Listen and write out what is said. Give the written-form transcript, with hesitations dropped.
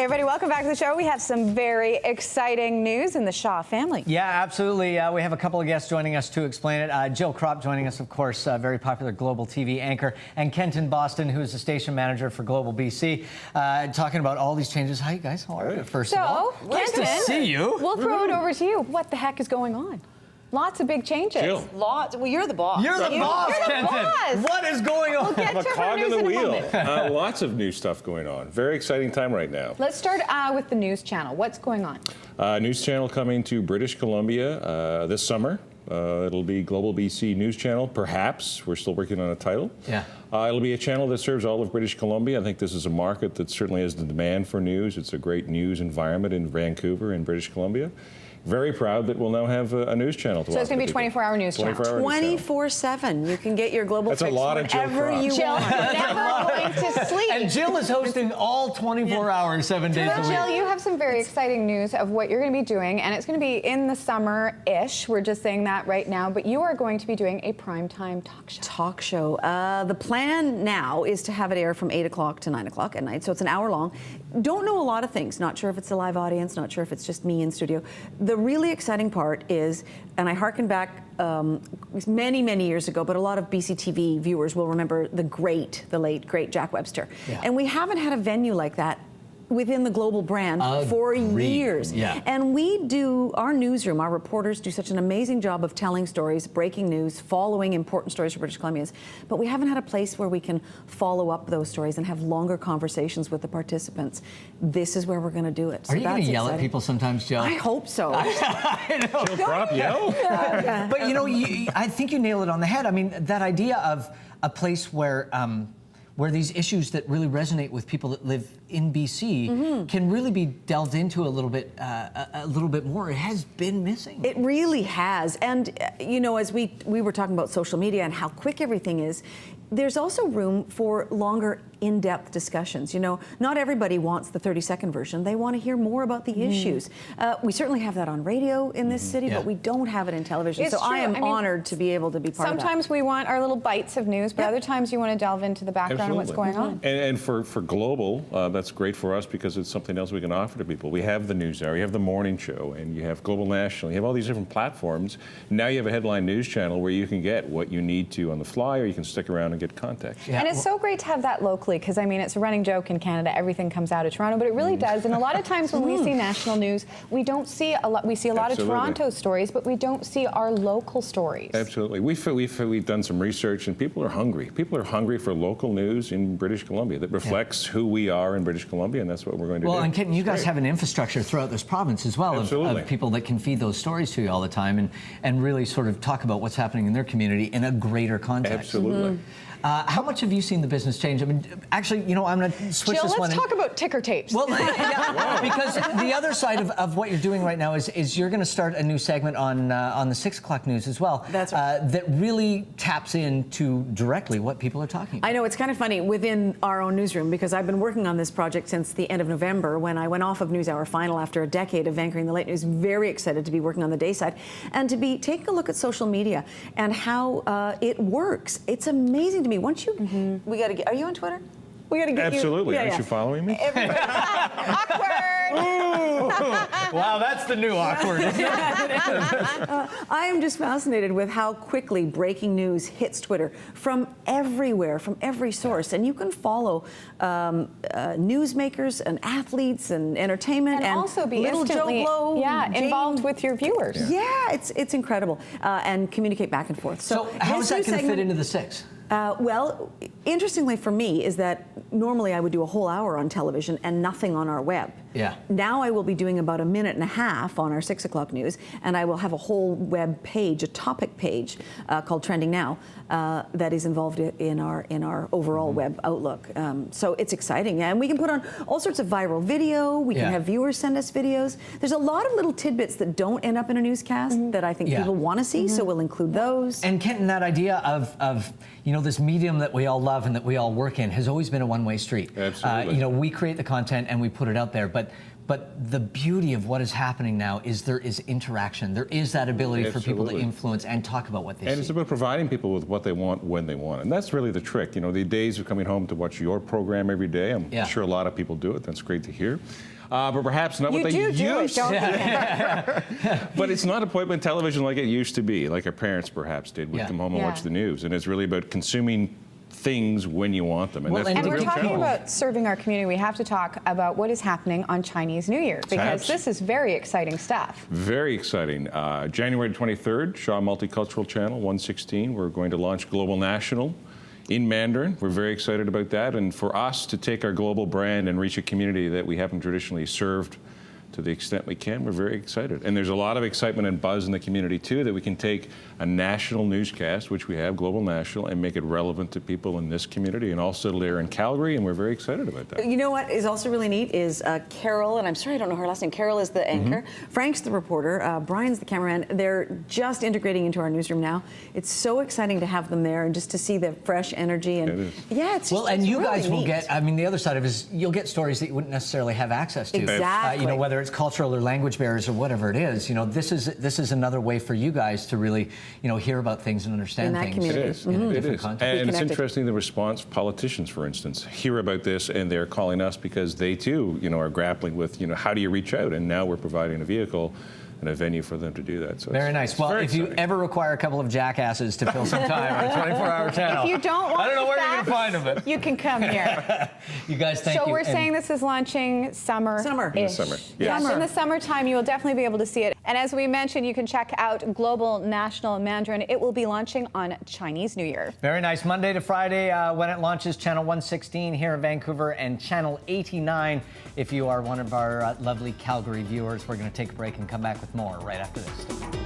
Hey everybody, welcome back to the show. We have some very exciting news in the Shaw family. Yeah, absolutely. We have a couple of guests joining us to explain it. Jill Krop joining us, of course, very popular global TV anchor, and Kenton Boston, who is the station manager for Global BC, talking about all these changes. Hi, guys. How are you? First of all, nice to see you. We'll throw it over to you. What the heck is going on? Lots of big changes. Jill. Lots. Well, you're the boss. You're the boss, You're the Kenton. boss. What is going on? We'll get I'm a to our cog in news the in a wheel. moment. Lots of new stuff going on. Very exciting time right now. Let's start with the news channel. What's going on? News channel coming to British Columbia this summer. It'll be Global BC News Channel, perhaps. We're still working on a title. Yeah. It'll be a channel that serves all of British Columbia. I think this is a market that certainly has the demand for news. It's a great news environment in Vancouver in British Columbia. Very proud that we'll now have a news channel to So offer it's going to be people. 24-hour news channel. 24/7. You can get your global That's a fix lot of Jill whenever Krop. you Jill, want. never going to sleep. And Jill is hosting all 24 hours, 7 days a week. Jill, you have some very exciting news of what you're going to be doing, and it's going to be in the summer-ish. We're just saying that right now, but you are going to be doing a primetime talk show. The plan now is to have it air from 8 o'clock to 9 o'clock at night, so it's an hour long. Don't know a lot of things. Not sure if it's a live audience, not sure if it's just me in studio. The really exciting part is, and I hearken back many, many years ago, but a lot of BCTV viewers will remember the late, great Jack Webster. Yeah. And we haven't had a venue like that within the global brand for years. Yeah. And our newsroom, our reporters do such an amazing job of telling stories, breaking news, following important stories for British Columbians. But we haven't had a place where we can follow up those stories and have longer conversations with the participants. This is where we're going to do it. Are you going to yell at people sometimes, Jill? I hope so. I know. Jill Krop, yell? But you know, I think you nailed it on the head. I mean, that idea of a place where these issues that really resonate with people that live in BC can really be delved into a little bit more. It has been missing. It really has. And, you know, as we were talking about social media and how quick everything is, there's also room for longer, in-depth discussions. You know, not everybody wants the 30-second version. They want to hear more about the issues. We certainly have that on radio in this city, but we don't have it in television. It's so true. I am honored to be able to be part of that. Sometimes we want our little bites of news, but other times you want to delve into the background of what's going on. And for Global, that's great for us because it's something else we can offer to people. We have the news hour, you have the morning show, and you have Global National. You have all these different platforms. Now you have a headline news channel where you can get what you need to on the fly, or you can stick around and get context. Yeah. And it's so great to have that locally, because I mean, it's a running joke in Canada. Everything comes out of Toronto, but it really does. And a lot of times when we see national news, we don't see a lot. We see a lot of Toronto stories, but we don't see our local stories. Absolutely. We've done some research, and people are hungry. People are hungry for local news in British Columbia that reflects who we are in British Columbia, and that's what we're going to do. Well, and Kenton, you guys have an infrastructure throughout this province as well of people that can feed those stories to you all the time and really sort of talk about what's happening in their community in a greater context. Absolutely. How much have you seen the business change? I mean, actually, you know, I'm going to switch Jill, this one. let's talk about ticker tapes. Well, yeah, because the other side of what you're doing right now is you're going to start a new segment on the 6 o'clock news as well. That's right. That really taps into directly what people are talking about. I know, it's kind of funny within our own newsroom, because I've been working on this project since the end of November when I went off of NewsHour Final after a decade of anchoring the late news. Very excited to be working on the day side and to be taking a look at social media and how it works. It's amazing to me. Once you, we got to get, are you on Twitter? We got to get Absolutely. you. Aren't you following me? Awkward. Wow, that's the new awkward. I am just fascinated with how quickly breaking news hits Twitter from everywhere, from every source. And you can follow newsmakers and athletes and entertainment and also be little instantly Joe Blow, involved with your viewers. Yeah, it's incredible. And communicate back and forth. So how is that going to fit into the 6? Well, interestingly for me is that normally I would do a whole hour on television and nothing on our web. Yeah. Now I will be doing about a minute and a half on our 6 o'clock news, and I will have a whole web page, a topic page called Trending Now, that is involved in our overall web outlook. So it's exciting, and we can put on all sorts of viral video. We can have viewers send us videos. There's a lot of little tidbits that don't end up in a newscast that I think people want to see, so we'll include those. And Kenton, that idea of you know, this medium that we all love and that we all work in has always been a one-way street. Absolutely. You know, we create the content and we put it out there, but But the beauty of what is happening now is there is interaction. There is that ability for people to Absolutely. influence and talk about what they And see. it's about providing people with what they want when they want it. And that's really the trick. You know, the days of coming home to watch your program every day, I'm sure a lot of people do it. That's great to hear. But perhaps not what they used to. But it's not appointment television like it used to be, like our parents perhaps did. We'd come home and watch the news. And it's really about consuming things when you want them. And Well, that's And the we're real talking challenge. about serving our community. We have to talk about what is happening on Chinese New Year, because this is very exciting stuff. Very exciting. January 23rd, Shaw Multicultural Channel 116. We're going to launch Global National in Mandarin. We're very excited about that. And for us to take our global brand and reach a community that we haven't traditionally served to the extent we can, we're very excited. And there's a lot of excitement and buzz in the community too, that we can take a national newscast, which we have, Global National, and make it relevant to people in this community and also there in Calgary, and we're very excited about that. You know what is also really neat is Carol, and I'm sorry I don't know her last name. Carol is the anchor. Frank's the reporter. Brian's the cameraman. They're just integrating into our newsroom now. It's so exciting to have them there and just to see the fresh energy. And It is. yeah, it's Well, just, and it's you really guys will neat. get, I mean, the other side of it is you'll get stories that you wouldn't necessarily have access to. Exactly. You know, whether it's cultural or language barriers or whatever it is, you know, this is another way for you guys to really, you know, hear about things and understand In that things. community. It is. In a It different is. context. And it's connected. interesting the response politicians, for instance, hear about this and they're calling us because they too, you know, are grappling with, you know, how do you reach out? And now we're providing a vehicle and a venue for them to do that. So Very it's- nice. it's Well, very if you exciting. ever require a couple of jackasses to fill some time on a 24-hour channel, If you don't want I don't know where you're facts, going to find them, but you can come here. you guys, thank you. So we're And saying this is launching summer. Summer. In the summer, yes. Yes, in the summertime, you will definitely be able to see it. And as we mentioned, you can check out Global National Mandarin. It will be launching on Chinese New Year. Very nice. Monday to Friday when it launches, channel 116 here in Vancouver and channel 89 if you are one of our lovely Calgary viewers. We're going to take a break and come back with more right after this.